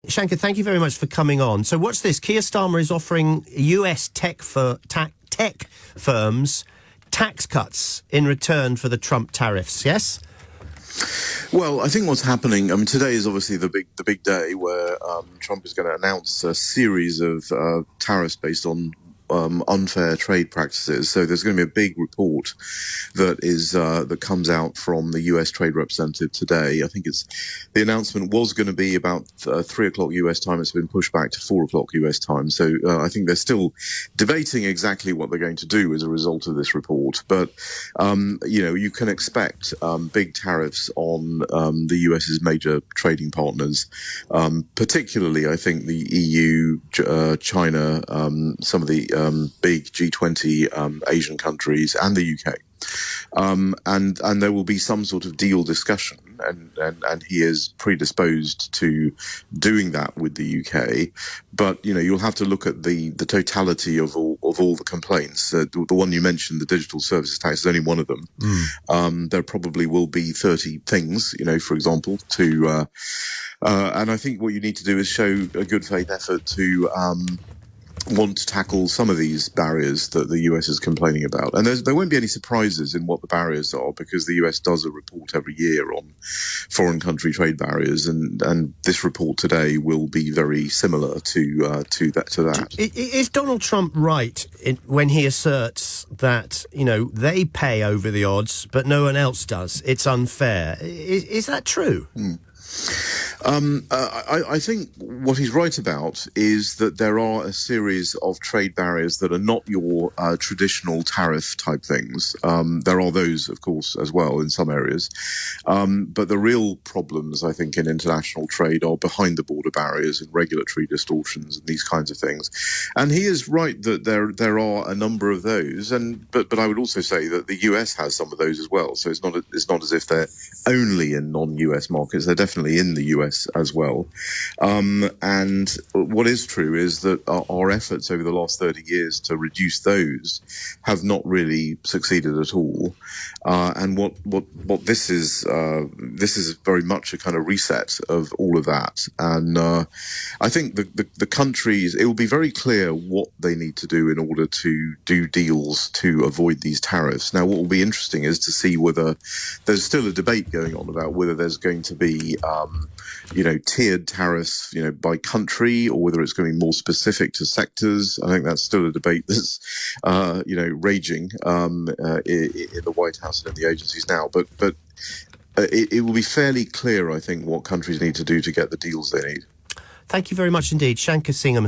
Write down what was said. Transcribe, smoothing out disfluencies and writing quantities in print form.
Shanker, thank you very much for coming on. So what's this? Keir Starmer is offering US tech firms tax cuts in return for the Trump tariffs, yes? Well, I think what's happening, I mean, today is obviously the big day where Trump is going to announce a series of tariffs based on unfair trade practices. So there's going to be a big report that comes out from the US Trade Representative today. I think the announcement was going to be about 3 o'clock US time. It's been pushed back to 4 o'clock US time. So I think they're still debating exactly what they're going to do as a result of this report. But you can expect big tariffs on the US's major trading partners, particularly I think the EU, China, some of the big G20 Asian countries and the UK. And there will be some sort of deal discussion, and he is predisposed to doing that with the UK. But you'll have to look at the totality of all the complaints. The one you mentioned, the digital services tax, is only one of them. There probably will be 30 things, for example, to and I think what you need to do is show a good faith effort to want to tackle some of these barriers that the US is complaining about. And there won't be any surprises in what the barriers are, because the US does a report every year on foreign country trade barriers, and this report today will be very similar to that. Is Donald Trump right when he asserts that, they pay over the odds, but no one else does? It's unfair. Is that true? I think what he's right about is that there are a series of trade barriers that are not your traditional tariff type things. There are those, of course, as well in some areas. But the real problems, I think, in international trade are behind the border barriers and regulatory distortions and these kinds of things. And he is right that there are a number of those. But I would also say that the US has some of those as well. So it's not as if they're only in non-US markets. They're definitely in the US as well. And what is true is that our efforts over the last 30 years to reduce those have not really succeeded at all. And what this is very much a kind of reset of all of that. And I think the countries, it will be very clear what they need to do in order to do deals to avoid these tariffs. Now, what will be interesting is to see whether there's still a debate going on about whether there's going to be tiered tariffs, by country, or whether it's going to be more specific to sectors. I think that's still a debate that's, raging in the White House and in the agencies now. But it will be fairly clear, I think, what countries need to do to get the deals they need. Thank you very much indeed. Shanker Singham.